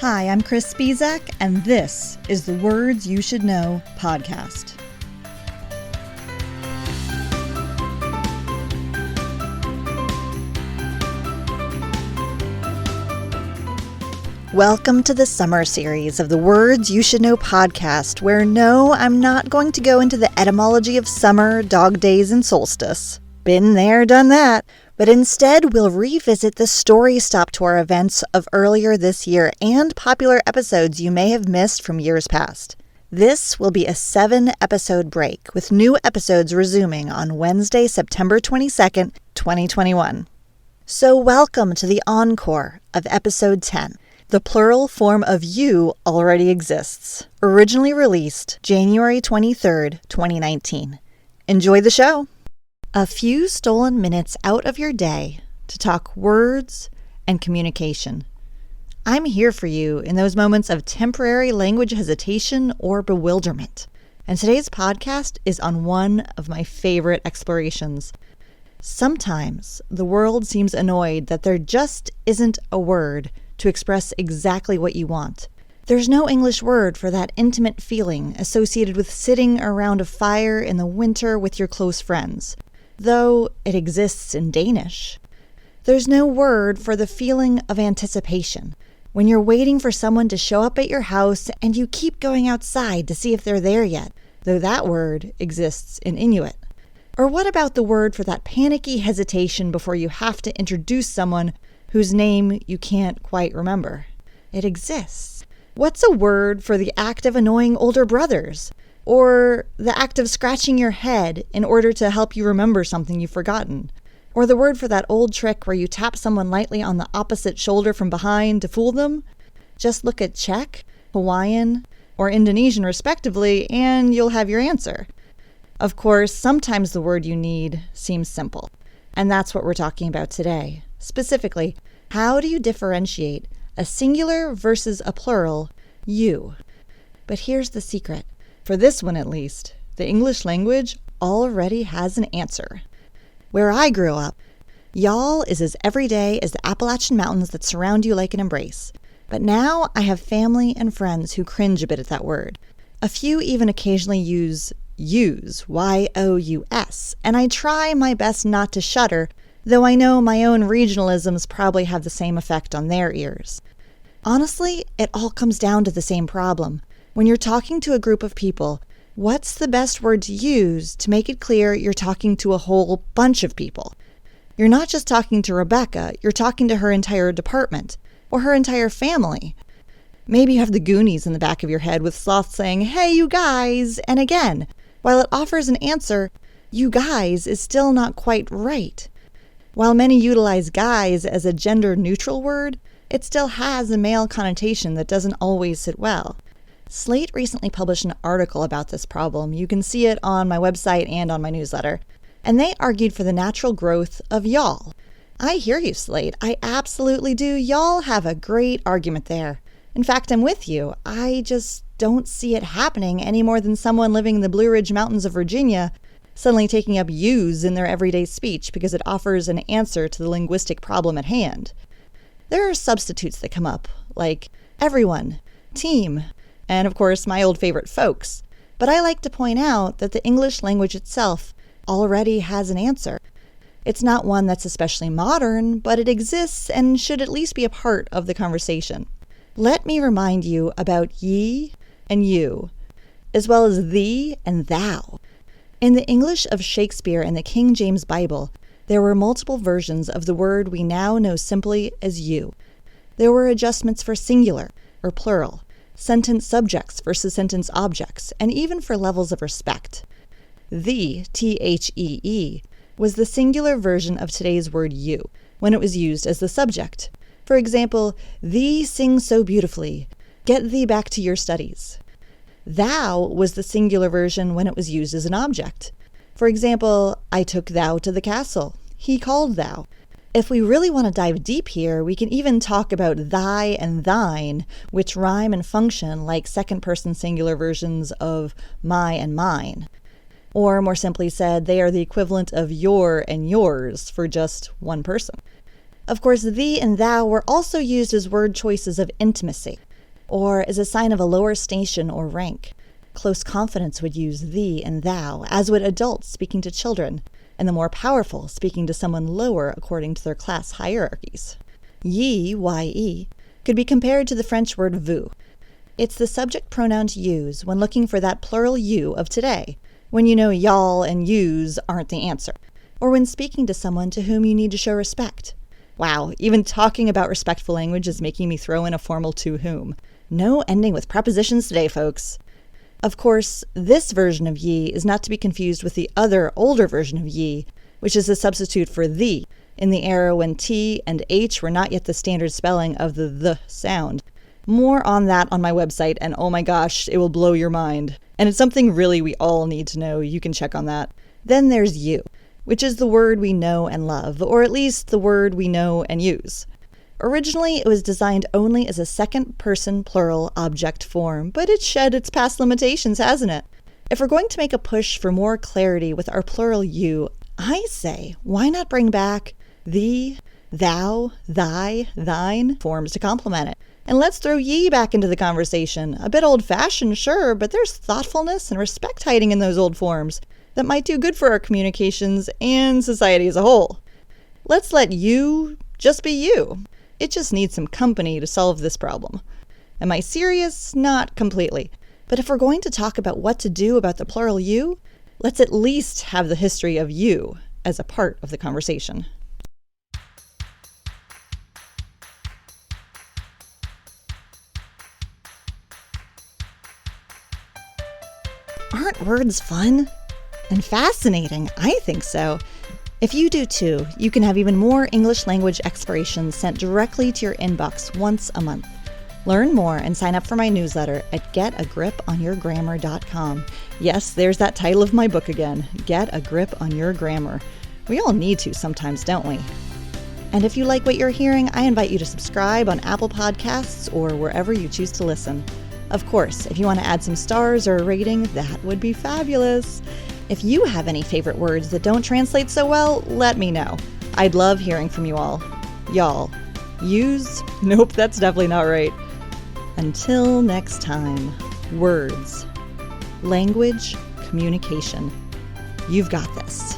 Hi, I'm Chris Spizak, and this is the Words You Should Know podcast. Welcome to the summer series of the Words You Should Know podcast, where no, I'm not going to go into the etymology of summer, dog days, and solstice. Been there, done that. But instead, we'll revisit the story stop to our events of earlier this year and popular episodes you may have missed from years past. This will be a 7-episode break, with new episodes resuming on Wednesday, September 22nd, 2021. So welcome to the encore of episode 10. The plural form of you already exists. Originally released January 23rd, 2019. Enjoy the show! A few stolen minutes out of your day to talk words and communication. I'm here for you in those moments of temporary language hesitation or bewilderment. And today's podcast is on one of my favorite explorations. Sometimes the world seems annoyed that there just isn't a word to express exactly what you want. There's no English word for that intimate feeling associated with sitting around a fire in the winter with your close friends, though it exists in Danish. There's no word for the feeling of anticipation, when you're waiting for someone to show up at your house and you keep going outside to see if they're there yet, though that word exists in Inuit. Or what about the word for that panicky hesitation before you have to introduce someone whose name you can't quite remember? It exists. What's a word for the act of annoying older brothers? Or the act of scratching your head in order to help you remember something you've forgotten? Or the word for that old trick where you tap someone lightly on the opposite shoulder from behind to fool them? Just look at Czech, Hawaiian, or Indonesian respectively, and you'll have your answer. Of course, sometimes the word you need seems simple. And that's what we're talking about today. Specifically, how do you differentiate a singular versus a plural, you? But here's the secret. For this one at least, the English language already has an answer. Where I grew up, y'all is as everyday as the Appalachian Mountains that surround you like an embrace. But now I have family and friends who cringe a bit at that word. A few even occasionally use Y-O-U-S, and I try my best not to shudder, though I know my own regionalisms probably have the same effect on their ears. Honestly, it all comes down to the same problem. When you're talking to a group of people, what's the best word to use to make it clear you're talking to a whole bunch of people? You're not just talking to Rebecca, you're talking to her entire department, or her entire family. Maybe you have the Goonies in the back of your head with Sloth saying, "Hey, you guys," and again, while it offers an answer, "you guys" is still not quite right. While many utilize guys as a gender-neutral word, it still has a male connotation that doesn't always sit well. Slate recently published an article about this problem. You can see it on my website and on my newsletter. And they argued for the natural growth of y'all. I hear you, Slate. I absolutely do. Y'all have a great argument there. In fact, I'm with you. I just don't see it happening any more than someone living in the Blue Ridge Mountains of Virginia suddenly taking up yous in their everyday speech because it offers an answer to the linguistic problem at hand. There are substitutes that come up, like everyone, team, and of course my old favorite folks. But I like to point out that the English language itself already has an answer. It's not one that's especially modern, but it exists and should at least be a part of the conversation. Let me remind you about ye and you, as well as thee and thou. In the English of Shakespeare and the King James Bible, there were multiple versions of the word we now know simply as you. There were adjustments for singular or plural, sentence subjects versus sentence objects, and even for levels of respect. The, T-H-E-E, was the singular version of today's word you, when it was used as the subject. For example, thee sings so beautifully. Get thee back to your studies. Thou was the singular version when it was used as an object. For example, I took thou to the castle. He called thou. If we really want to dive deep here, we can even talk about thy and thine, which rhyme and function like second-person singular versions of my and mine. Or more simply said, they are the equivalent of your and yours for just one person. Of course, thee and thou were also used as word choices of intimacy. or as a sign of a lower station or rank. Close confidence would use thee and thou, as would adults speaking to children, and the more powerful speaking to someone lower according to their class hierarchies. Ye, ye, could be compared to the French word vous. It's the subject pronoun to use when looking for that plural you of today, when you know y'all and yous aren't the answer, or when speaking to someone to whom you need to show respect. Wow, even talking about respectful language is making me throw in a formal to whom. No ending with prepositions today, folks. Of course, this version of ye is not to be confused with the other, older version of ye, which is a substitute for thee, in the era when T and H were not yet the standard spelling of the sound. More on that on my website, and oh my gosh, it will blow your mind. And it's something really we all need to know. You can check on that. Then there's you, which is the word we know and love, or at least the word we know and use. Originally, it was designed only as a second-person plural object form, but it's shed its past limitations, hasn't it? If we're going to make a push for more clarity with our plural you, I say, why not bring back thee, thou, thy, thine forms to complement it? And let's throw ye back into the conversation. A bit old-fashioned, sure, but there's thoughtfulness and respect hiding in those old forms that might do good for our communications and society as a whole. Let's let you just be you. It just needs some company to solve this problem. Am I serious? Not completely. But if we're going to talk about what to do about the plural you, let's at least have the history of you as a part of the conversation. Aren't words fun? And fascinating, I think so. If you do too, you can have even more English language explorations sent directly to your inbox once a month. Learn more and sign up for my newsletter at getagriponyourgrammar.com. Yes, there's that title of my book again, Get a Grip on Your Grammar. We all need to sometimes, don't we? And if you like what you're hearing, I invite you to subscribe on Apple Podcasts or wherever you choose to listen. Of course, if you want to add some stars or a rating, that would be fabulous. If you have any favorite words that don't translate so well, let me know. I'd love hearing from you all. Y'all. Use? Nope, that's definitely not right. Until next time, words. Language, communication. You've got this.